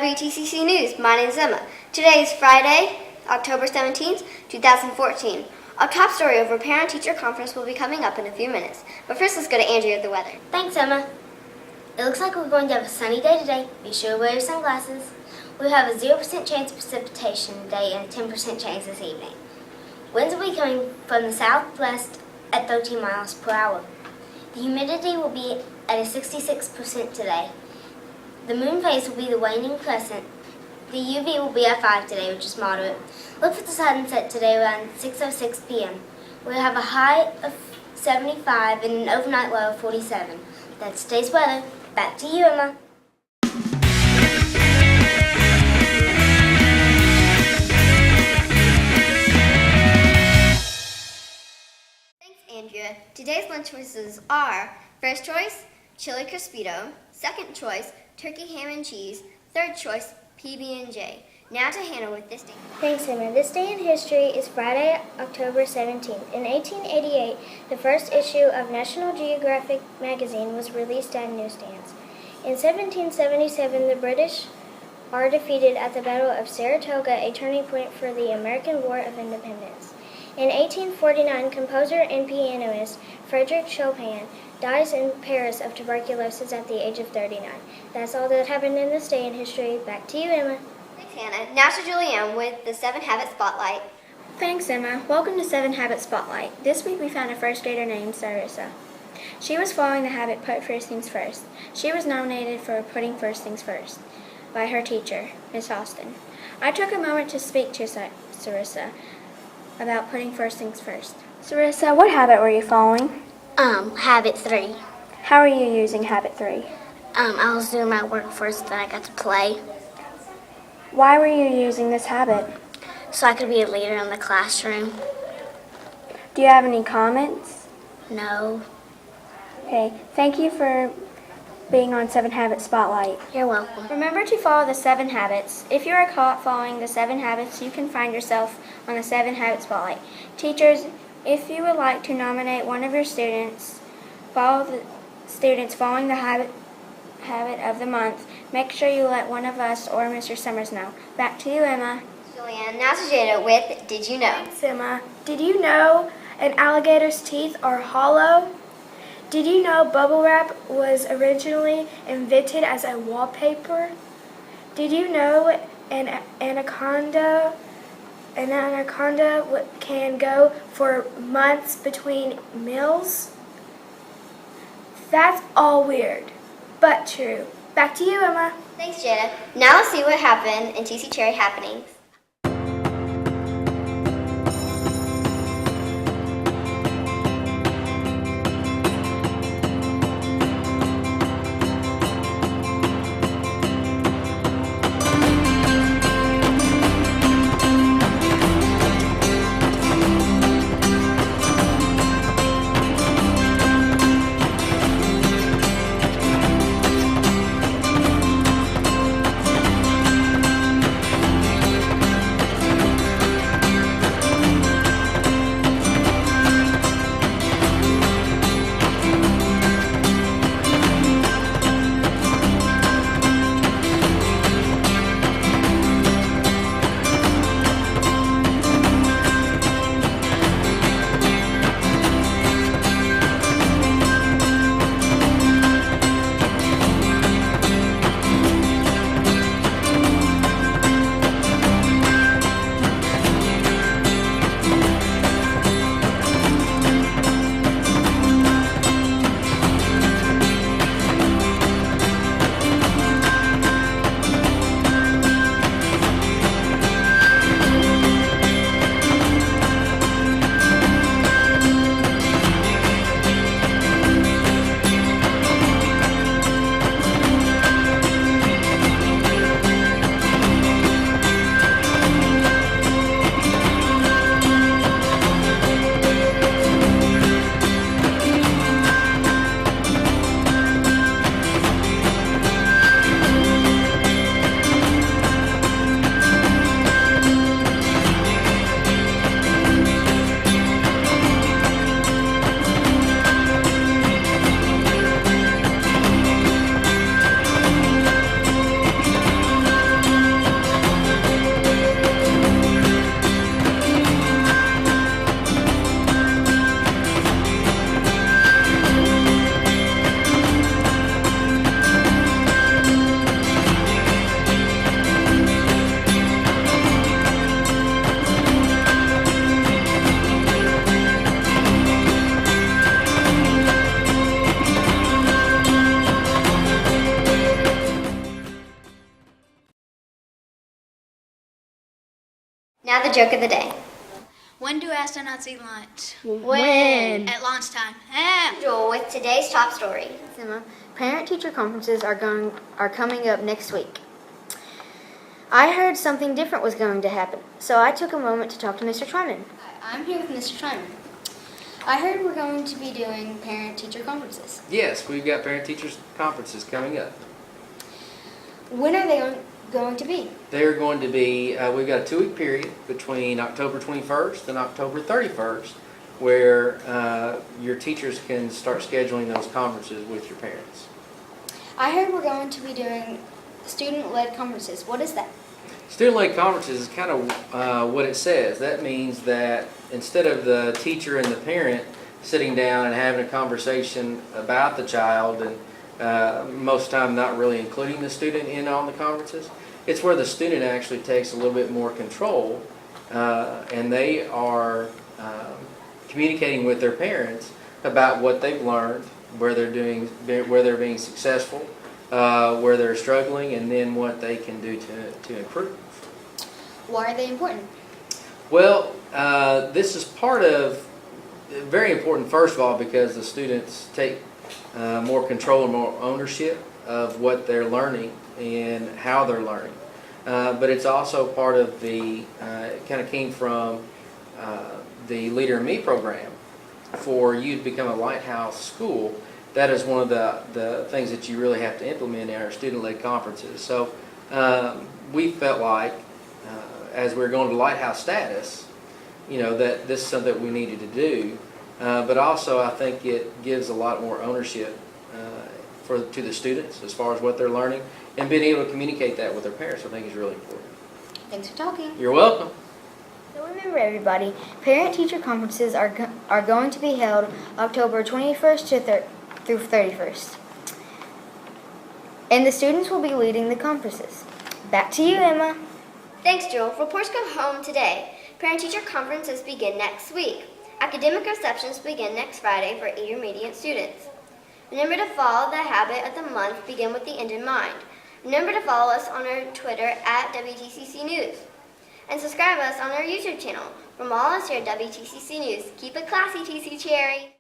WTCC News. My name is Emma. Today is Friday, October 17th, 2014. Our top story over parent-teacher conference will be coming up in a few minutes. But first, let's go to Andrea with the weather. Thanks, Emma. It looks like we're going to have a sunny day today. Be sure to wear your sunglasses. We have a 0% chance of precipitation today and a 10% chance this evening. Winds will be coming from the southwest at 13 miles per hour. The humidity will be at a 66% today. The moon phase will be the waning crescent. The UV will be at 5 today, which is moderate. Look for the sunset today around 6:06 p.m. We'll have a high of 75 and an overnight low of 47. That's today's weather. Back to you, Emma. Thanks, Andrea. Today's lunch choices are: first choice, chili crispito; second choice, turkey ham and cheese; third choice, PB&J. Now to Hannah with this day. Thanks, Emma. This day in history is Friday, October 17th. In 1888, the first issue of National Geographic magazine was released at newsstands. In 1777, the British are defeated at the Battle of Saratoga, a turning point for the American War of Independence. In 1849, composer and pianist Frédéric Chopin dies in Paris of tuberculosis at the age of 39. That's all that happened in this day in history. Back to you, Emma. Thanks, Hannah. Now to Julianne with the 7 Habits Spotlight. Thanks, Emma. Welcome to 7 Habits Spotlight. This week we found a first grader named Sarissa. She was following the habit put first things first. She was nominated for putting first things first by her teacher, Miss Austin. I took a moment to speak to Sarissa about putting first things first. Sarissa, what habit were you following? Habit 3. How are you using habit 3? I was doing my work first, then I got to play. Why were you using this habit? So I could be a leader in the classroom. Do you have any comments? No. Okay, thank you for being on 7 Habits Spotlight. You're welcome. Remember to follow the 7 habits. If you are caught following the 7 habits, you can find yourself on the 7 Habits Spotlight. Teachers, if you would like to nominate one of your students, follow the students following the habit of the month, make sure you let one of us or Mr. Summers know. Back to you, Emma. Julianne. Now to Jada with Did You Know? Thanks, Emma. Did you know an alligator's teeth are hollow? Did you know bubble wrap was originally invented as a wallpaper? Did you know an anaconda can go for months between meals? That's all weird, but true. Back to you, Emma. Thanks, Jada. Now let's see what happened in TC Cherry Happenings. Now the joke of the day. When do astronauts eat lunch? When? At lunchtime. Joel with today's top story. Emma, parent-teacher conferences are coming up next week. I heard something different was going to happen, so I took a moment to talk to Mr. Twyman. Hi, I'm here with Mr. Twyman. I heard we're going to be doing parent-teacher conferences. Yes, we've got parent-teachers conferences coming up. When are they going to be? They're going to be, we've got a 2-week period between October 21st and October 31st where your teachers can start scheduling those conferences with your parents. I heard we're going to be doing student-led conferences. What is that? Student-led conferences is kind of what it says. That means that instead of the teacher and the parent sitting down and having a conversation about the child and most of the time not really including the student in on the conferences, it's where the student actually takes a little bit more control and they are communicating with their parents about what they've learned, where they're being successful, where they're struggling, and then what they can do to improve. Why are they important? Well, this is very important, first of all, because the students take more control and more ownership of what they're learning and how they're learning. But it's also part of it kind of came from the Leader in Me program for you to become a lighthouse school. That is one of the things that you really have to implement in our student-led conferences. So we felt like, as we were going to lighthouse status, that this is something that we needed to do. But also, I think it gives a lot more ownership to the students as far as what they're learning, and being able to communicate that with their parents, I think is really important. Thanks for talking. You're welcome. So remember, everybody, parent-teacher conferences are going to be held October 21st through 31st. And the students will be leading the conferences. Back to you, Emma. Thanks, Joel. Reports go home today. Parent-teacher conferences begin next week. Academic receptions begin next Friday for intermediate students. Remember to follow the habit of the month, begin with the end in mind. Remember to follow us on our Twitter at WTCC News. And subscribe us on our YouTube channel. From all of us here at WTCC News, keep it classy, TC Cherry.